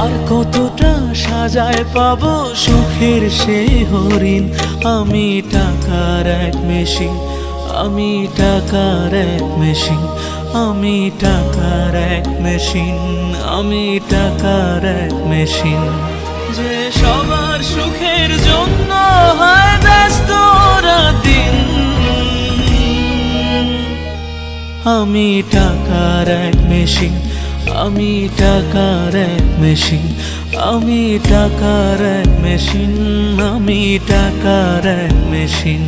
আর কতটা সাজায় পাবো সুখের সেই হরিণ। আমি টাকার এক মেশিন, আমি টাকার এক মেশিন, আমি টাকার এক মেশিন, আমি টাকার এক মেশিন। যে সবার সুখের জন্য হয় ব্যস্ত দিন। আমি টাকার এক মেশিন, আমি টাকার এক মেশিন, আমি টাকার এক মেশিন, আমি টাকার এক মেশিন।